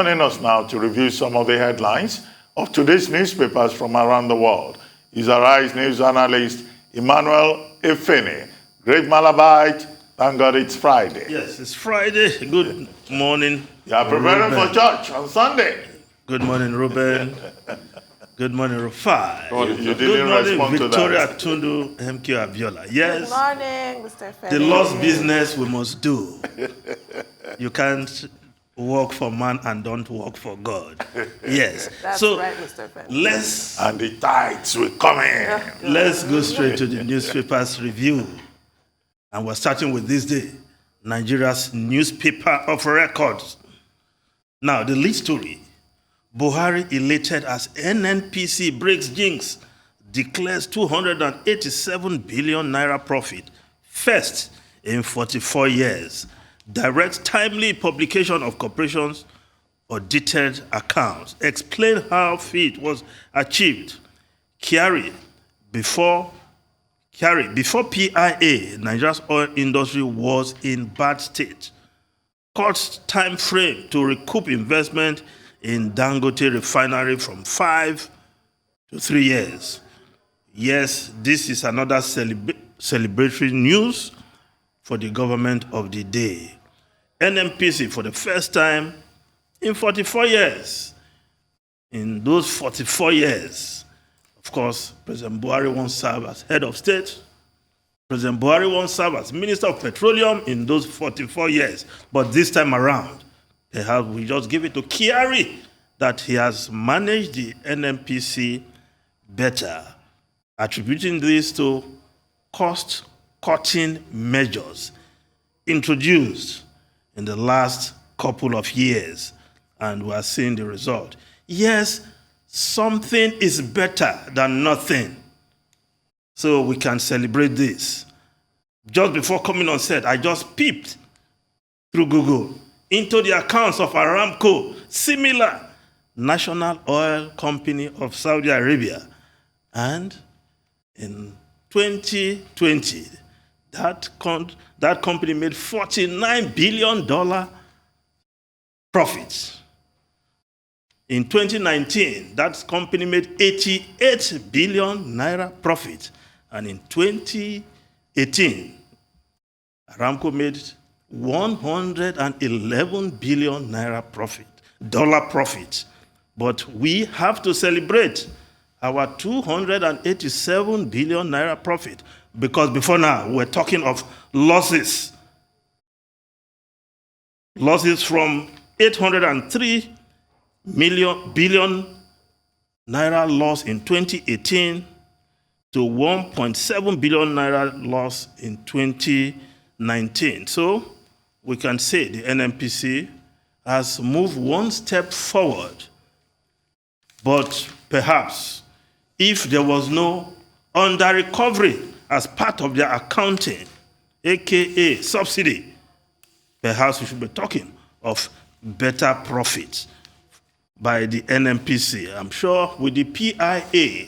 joining us now to review some of the headlines of today's newspapers from around the world is Arise News analyst Emmanuel Efene. Great Malabite, thank God it's Friday. Yes, it's Friday. Good morning. You are preparing for church on Sunday. Good morning, Ruben. Good morning, Rufai. You didn't respond Victoria to that. Tundu MQ Abiola. Yes. Good morning, Mr. Fede. The Lord's business we must do. You can't work for man and don't work for God. Yes. That's so right, Mr. Fede. And the tithes will come in. Let's go straight to the newspaper's review. And we're starting with this day, Nigeria's newspaper of records. Now, the lead story. Buhari elated as Nnpc breaks Jinx, declares 287 billion naira profit, first in 44 years, directs timely publication of corporations' audited accounts, explain how feat was achieved. Kyari, before PIA, Nigeria's oil industry was in bad state. Court time frame to recoup investment in Dangote refinery from 5 to 3 years. Yes, this is another celebratory news for the government of the day. Nnpc, for the first time in 44 years. In those 44 years, of course, President Buhari won't serve as head of state. President Buhari won't serve as Minister of Petroleum in those 44 years. But this time around, we just give it to Kyari that he has managed the Nnpc better, attributing this to cost-cutting measures introduced in the last couple of years, and we are seeing the result. Yes, something is better than nothing, so we can celebrate this. Just before coming on set, I just peeped through Google into the accounts of Aramco, similar national oil company of Saudi Arabia. And in 2020, that company made $49 billion profits. In 2019, that company made 88 billion naira profit. And in 2018, Aramco made 111 billion naira dollar profit. But we have to celebrate our 287 billion naira profit, because before now we're talking of losses. Losses from 803 billion naira loss in 2018 to 1.7 billion naira loss in 2019. So we can say the Nnpc has moved one step forward. But perhaps if there was no under-recovery as part of their accounting, aka subsidy, perhaps we should be talking of better profits by the Nnpc. I'm sure with the PIA,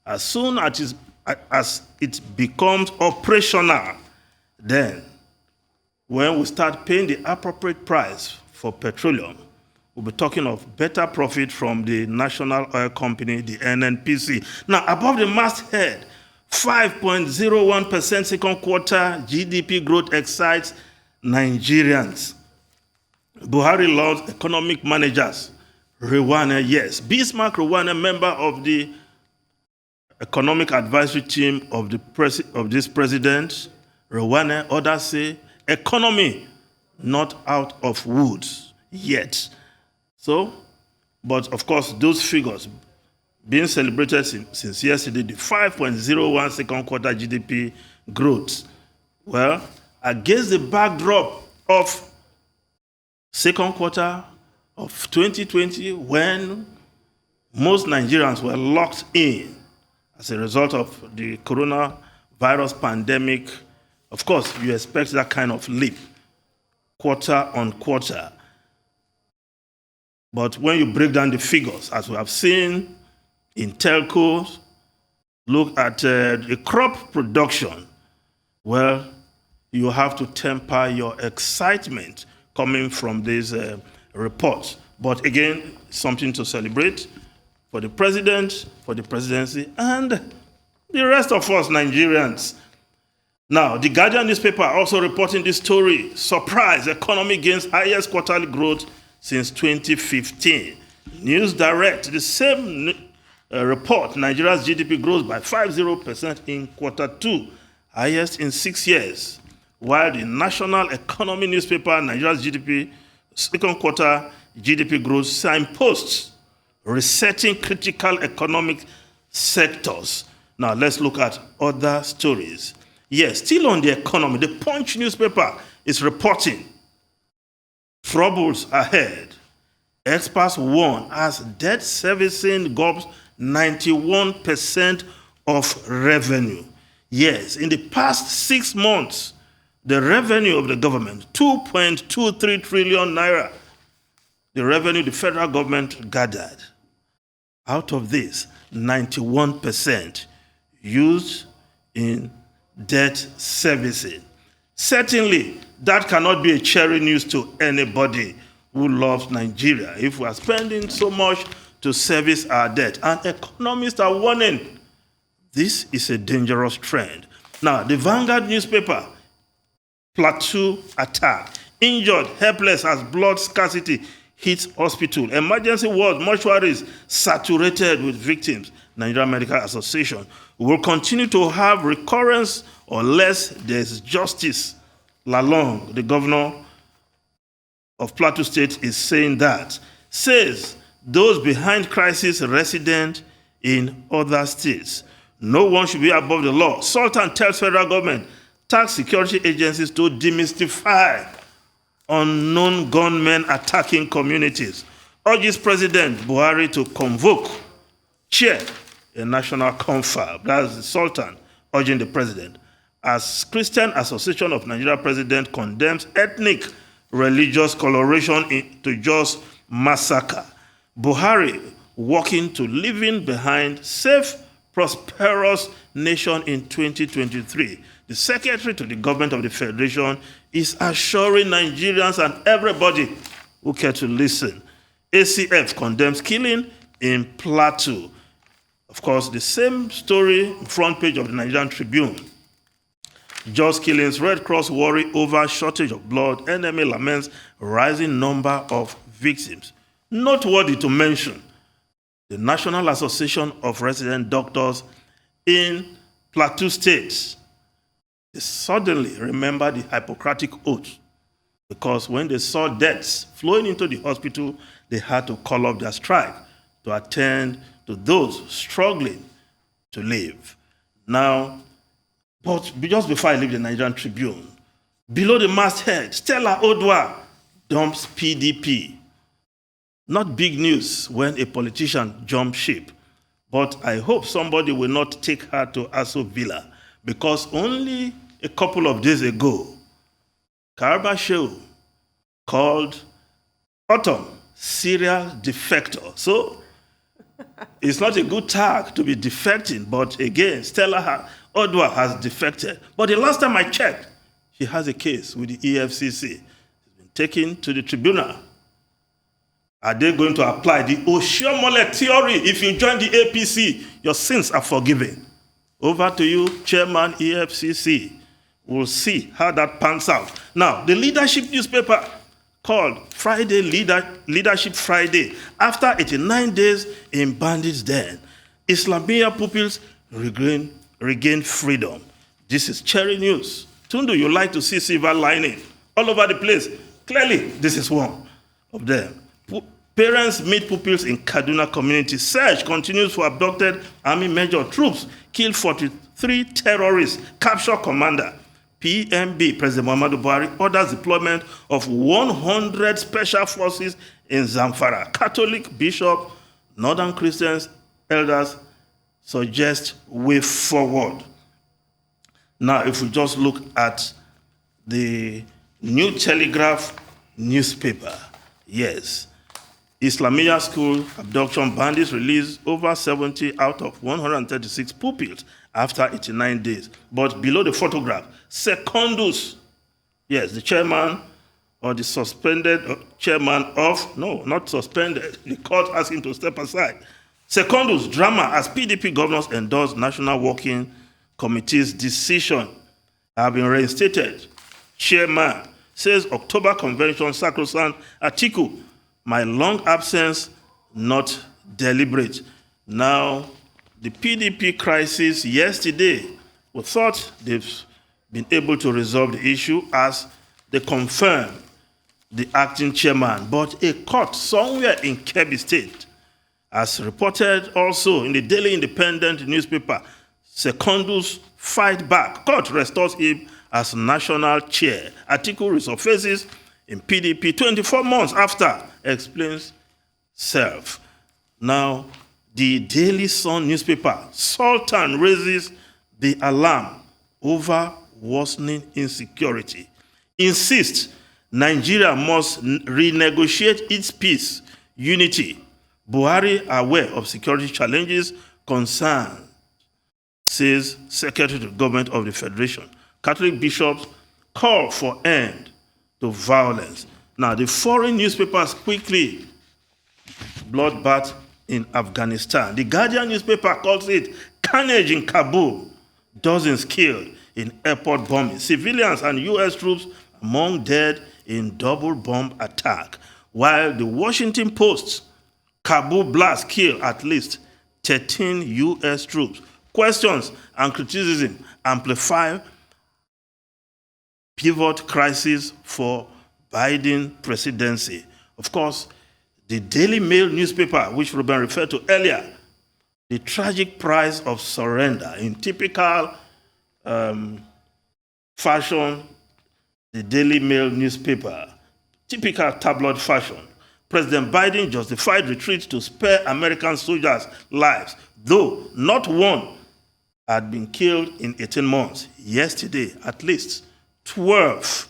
as soon as it becomes operational, then when we start paying the appropriate price for petroleum, we'll be talking of better profit from the national oil company, the Nnpc. Now, above the masthead, 5.01% second quarter GDP growth excites Nigerians. Buhari loves economic managers. Rewane, yes. Bismarck Rewane, member of the economic advisory team of this president. Rewane, others say, economy not out of woods yet. So, but of course, those figures being celebrated since yesterday, the 5.01 second quarter GDP growth, well, against the backdrop of second quarter of 2020, when most Nigerians were locked in as a result of the coronavirus pandemic, of course, you expect that kind of leap, quarter on quarter. But when you break down the figures, as we have seen in telcos, look at the crop production, well, you have to temper your excitement coming from this report But again, something to celebrate for the president, for the presidency, and the rest of us Nigerians. Now, the Guardian newspaper also reporting this story. Surprise, economy gains highest quarterly growth since 2015. News Direct, the same report, Nigeria's GDP grows by 50% in quarter 2, highest in 6 years. While the National Economy newspaper, Nigeria's GDP, second quarter GDP growth signposts, resetting critical economic sectors. Now, let's look at other stories. Yes, still on the economy, the Punch newspaper is reporting troubles ahead. Experts warn as debt servicing gobs 91% of revenue. Yes, in the past 6 months, the revenue of the government, 2.23 trillion naira, the revenue the federal government gathered. Out of this, 91% used in debt servicing. Certainly, that cannot be a cheery news to anybody who loves Nigeria if we are spending so much to service our debt. And economists are warning this is a dangerous trend. Now, the Vanguard newspaper, Plateau attack. Injured, helpless as blood scarcity hits hospital. Emergency ward, mortuaries saturated with victims. Nigerian Medical Association will continue to have recurrence unless there's justice. Lalong, the governor of Plateau State, is saying that. Says those behind crisis resident in other states. No one should be above the law. Sultan tells federal government, tax security agencies to demystify unknown gunmen attacking communities. Urges President Buhari to convoke, chair a national confab. That's the Sultan urging the president. As Christian Association of Nigeria president condemns ethnic religious coloration to just massacre. Buhari working to leaving behind safe, prosperous nation in 2023. The secretary to the government of the federation is assuring Nigerians and everybody who care to listen. ACF condemns killing in Plateau. Of course, the same story, front page of the Nigerian Tribune. Just killings, Red Cross worry over shortage of blood, NMA laments rising number of victims. Noteworthy to mention, the National Association of Resident Doctors in Plateau State, they suddenly remembered the Hippocratic Oath, because when they saw deaths flowing into the hospital, they had to call up their strike to attend to those struggling to live. Now, but just before I leave the Nigerian Tribune, below the masthead, Stella Odwa dumps PDP. Not big news when a politician jumps ship, but I hope somebody will not take her to Aso Villa, because only a couple of days ago, Karaba Shehu called Autumn serial defector. So it's not a good tag to be defecting, but again, Stella Odwa has defected. But the last time I checked, she has a case with the EFCC. She's been taken to the tribunal. Are they going to apply the Oshiomhole theory? If you join the APC, your sins are forgiven. Over to you, Chairman EFCC. We'll see how that pans out. Now, the Leadership newspaper called Friday Leadership Friday. After 89 days in bandits' den, Islamia pupils regain freedom. This is cherry news. Tundu, you like to see silver lining all over the place. Clearly, this is one of them. Parents meet pupils in Kaduna community. Search continues for abducted army major. Troops kill 43 terrorists. Capture commander. PMB, President Muhammadu Buhari, orders deployment of 100 special forces in Zamfara. Catholic bishop, Northern Christians, elders suggest way forward. Now, if we just look at the New Telegraph newspaper, yes, Islamia school abduction bandits released over 70 out of 136 pupils after 89 days. But below the photograph, Secondus, yes, the chairman or the suspended chairman of, no, not suspended, the court asked him to step aside. Secondus, drama as PDP governors endorse National Working Committee's decision have been reinstated. Chairman says October convention sacrosanct Atiku, my long absence not deliberate. Now, the PDP crisis yesterday, we thought they've been able to resolve the issue as they confirmed the acting chairman, but a court somewhere in Kebbi State, as reported also in the Daily Independent newspaper, Secondus fight back. Court restores him as national chair. Article resurfaces in PDP 24 months after, explains self. Now, the Daily Sun newspaper, Sultan raises the alarm over worsening insecurity. Insists Nigeria must renegotiate its peace, unity. Buhari aware of security challenges, concern, says Secretary to the Government of the Federation. Catholic bishops call for end to violence. Now, the foreign newspapers quickly, bloodbath in Afghanistan. The Guardian newspaper calls it carnage in Kabul, dozens killed in airport bombing. Civilians and U.S. troops among dead in double bomb attack. While the Washington Post, Kabul blast killed at least 13 U.S. troops. Questions and criticism amplify pivot crisis for Biden presidency. Of course, the Daily Mail newspaper, which Ruben referred to earlier, the tragic price of surrender. In typical fashion, the Daily Mail newspaper, typical tabloid fashion, President Biden justified retreat to spare American soldiers' lives, though not one had been killed in 18 months. Yesterday, at least 12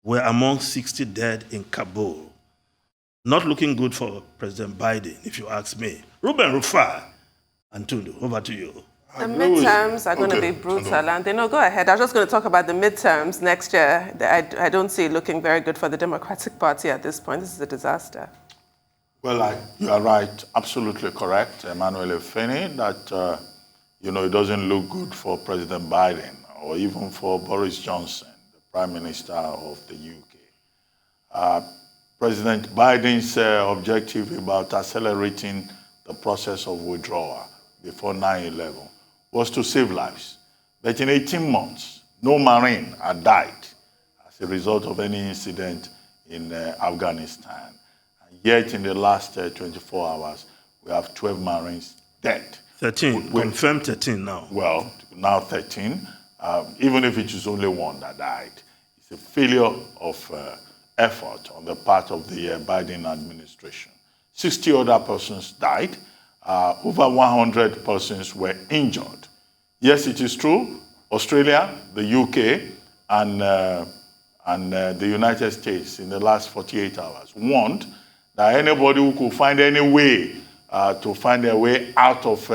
were among 60 dead in Kabul. Not looking good for President Biden, if you ask me. Ruben Rufai and Tundu, over to you. The midterms are going to be brutal. And go ahead. I was just going to talk about the midterms next year. I don't see it looking very good for the Democratic Party at this point. This is a disaster. Well, you are right, absolutely correct, Emmanuel Efeni, that it doesn't look good for President Biden or even for Boris Johnson, the Prime Minister of the UK. President Biden's objective about accelerating the process of withdrawal before 9/11 was to save lives. But in 18 months, no Marine had died as a result of any incident in Afghanistan. And yet, in the last 24 hours, we have 12 Marines dead. 13, confirmed 13 now. Well, now 13. Even if it is only one that died, it's a failure of effort on the part of the Biden administration. 60 other persons died. Over 100 persons were injured. Yes, it is true. Australia, the UK, and the United States in the last 48 hours warned that anybody who could find any way to find their way out of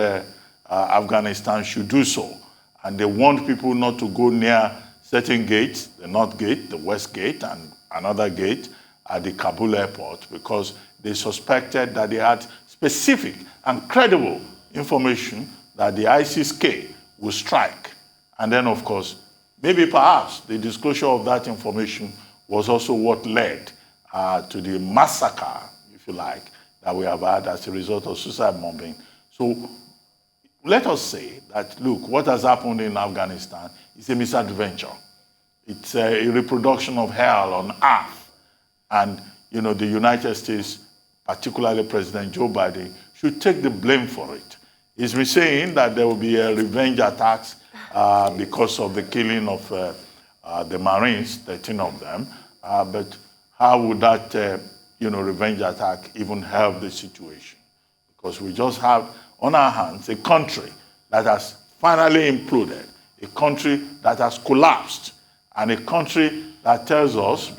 Afghanistan should do so. And they warned people not to go near certain gates, the North Gate, the West Gate, and another gate at the Kabul airport, because they suspected that they had specific and credible information that the ISIS-K would strike. And then, of course, maybe perhaps the disclosure of that information was also what led to the massacre, if you like, that we have had as a result of suicide bombing. So let us say that, look, what has happened in Afghanistan is a misadventure. It's a reproduction of hell on earth. And, the United States, particularly President Joe Biden, should take the blame for it. He's been saying that there will be revenge attacks because of the killing of the Marines, 13 of them. But how would that, revenge attack even help the situation? Because we just have on our hands a country that has finally imploded, a country that has collapsed, and a country that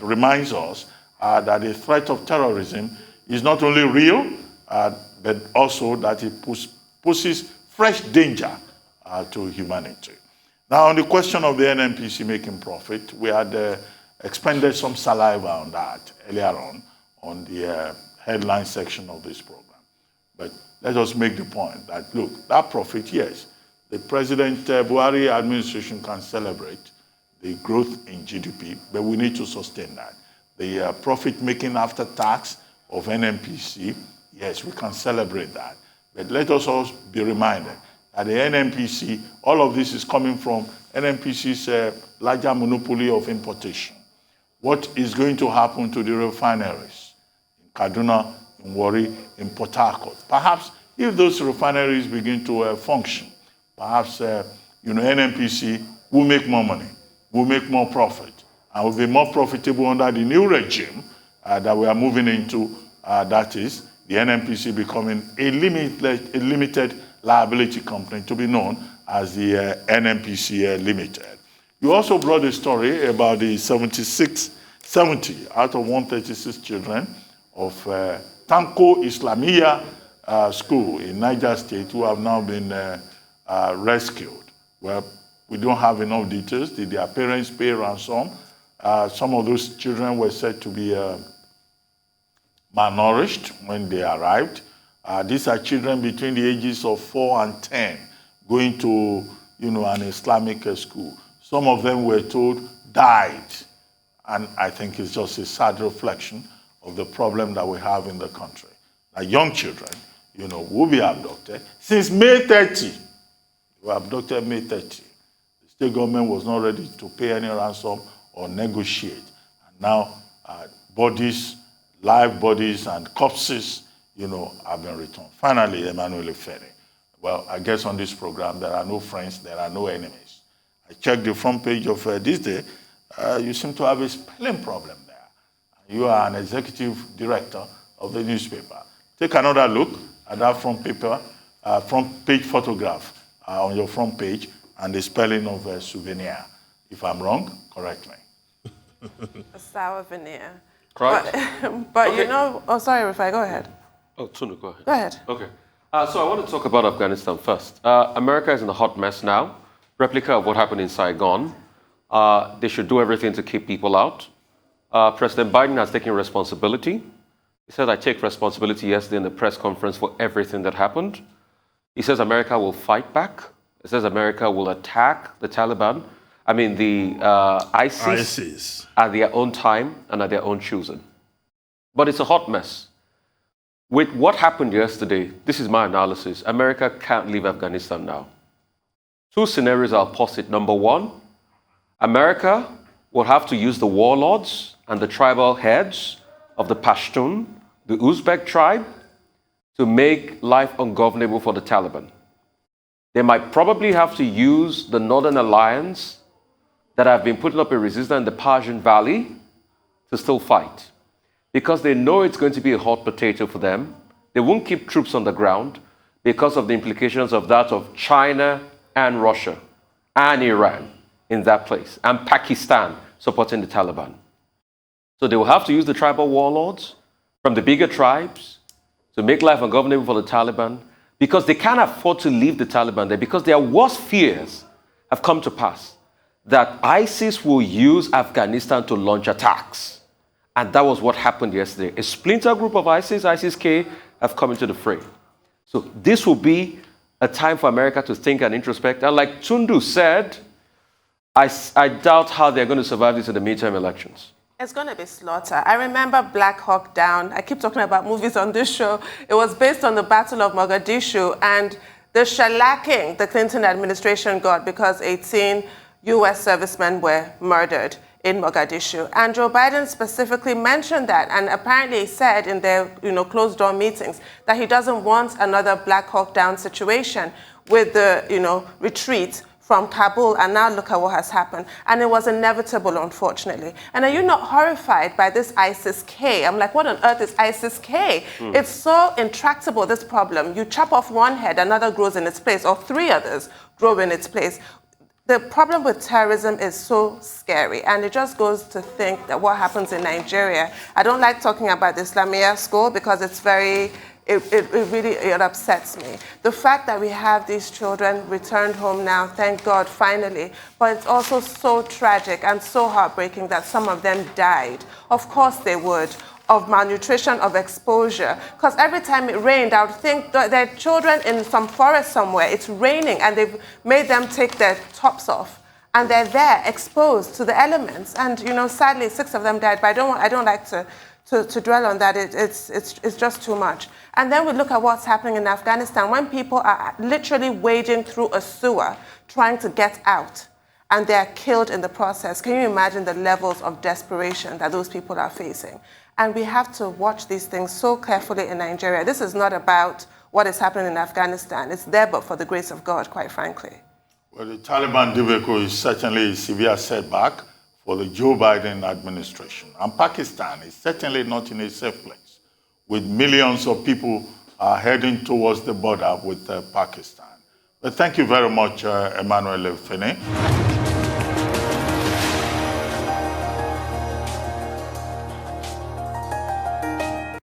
reminds us that the threat of terrorism is not only real, but also that it poses fresh danger to humanity. Now, on the question of the Nnpc making profit, we had expended some saliva on that earlier on the headline section of this program. But let us make the point that, look, that profit, yes, the President Buhari administration can celebrate the growth in GDP, but we need to sustain that. The profit making after tax of Nnpc, yes, we can celebrate that. But let us also be reminded that the Nnpc, all of this is coming from Nnpc's larger monopoly of importation. What is going to happen to the refineries in Kaduna, in Warri, in Port Harcourt? Perhaps if those refineries begin to function, perhaps Nnpc will make more money, will make more profit, and will be more profitable under the new regime that we are moving into. That is, the Nnpc becoming a limited liability company to be known as the Nnpc Limited. You also brought a story about the 70 out of 136 children of Tanko Islamia School in Niger State who have now been rescued. Well, we don't have enough details. Did their parents pay ransom? Some of those children were said to be malnourished when they arrived. These are children between the ages of 4 and 10 going to an Islamic school. Some of them were told died. And I think it's just a sad reflection of the problem that we have in the country. Now, young children, will be abducted. Since May 30, they were abducted May 30. The state government was not ready to pay any ransom or negotiate. And now, bodies, live bodies and corpses, have been returned. Finally, Emmanuel Efene. Well, I guess on this program, there are no friends, there are no enemies. I checked the front page of this day. You seem to have a spelling problem there. You are an executive director of the newspaper. Take another look at that front page photograph on your front page and the spelling of souvenir. If I'm wrong, correct me. A sour veneer. Right. But Okay. oh, sorry, Rufai, go ahead. Oh, Tunu, go ahead. Go ahead. Okay. So I want to talk about Afghanistan first. America is in a hot mess now, replica of what happened in Saigon. They should do everything to keep people out. President Biden has taken responsibility. He said, I take responsibility yesterday in the press conference for everything that happened. He says America will fight back. He says America will attack the Taliban. I mean, the ISIS at their own time and at their own choosing. But it's a hot mess. With what happened yesterday, this is my analysis, America can't leave Afghanistan now. Two scenarios I'll posit. Number one, America will have to use the warlords and the tribal heads of the Pashtun, the Uzbek tribe, to make life ungovernable for the Taliban. They might probably have to use the Northern Alliance that have been putting up a resistance in the Persian Valley to still fight. Because they know it's going to be a hot potato for them. They won't keep troops on the ground because of the implications of that of China and Russia and Iran in that place, and Pakistan supporting the Taliban. So they will have to use the tribal warlords from the bigger tribes to make life ungovernable for the Taliban because they can't afford to leave the Taliban there because their worst fears have come to pass that ISIS will use Afghanistan to launch attacks. And that was what happened yesterday. A splinter group of ISIS-K, have come into the fray. So this will be a time for America to think and introspect. And like Tundu said, I doubt how they're going to survive this in the midterm elections. It's going to be slaughter. I remember Black Hawk Down. I keep talking about movies on this show. It was based on the Battle of Mogadishu and the shellacking the Clinton administration got because 18 U.S. servicemen were murdered in Mogadishu. And Joe Biden specifically mentioned that and apparently said in their closed-door meetings that he doesn't want another Black Hawk Down situation with the retreat from Kabul, and now look at what has happened. And it was inevitable, unfortunately. And are you not horrified by this ISIS-K? I'm like, what on earth is ISIS-K? It's so intractable, this problem. You chop off one head, another grows in its place, or three others grow in its place. The problem with terrorism is so scary, and it just goes to think that what happens in Nigeria. I don't like talking about the Islamia school because it's very it really upsets me. The fact that we have these children returned home now, thank God, finally, but it's also so tragic and so heartbreaking that some of them died. Of course they would, of malnutrition, of exposure. Because every time it rained, I would think that there are children in some forest somewhere, it's raining, and they've made them take their tops off. And they're there, exposed to the elements. And, you know, sadly, 6 of them died, but I don't like to dwell on that. It's just too much. And then we look at what's happening in Afghanistan, when people are literally wading through a sewer, trying to get out, and they're killed in the process. Can you imagine the levels of desperation that those people are facing? And we have to watch these things so carefully in Nigeria. This is not about what is happening in Afghanistan. It's there but for the grace of God, quite frankly. Well, the Taliban debacle is certainly a severe setback for the Joe Biden administration. And Pakistan is certainly not in a safe place, with millions of people heading towards the border with Pakistan. But thank you very much, Emmanuel Efene.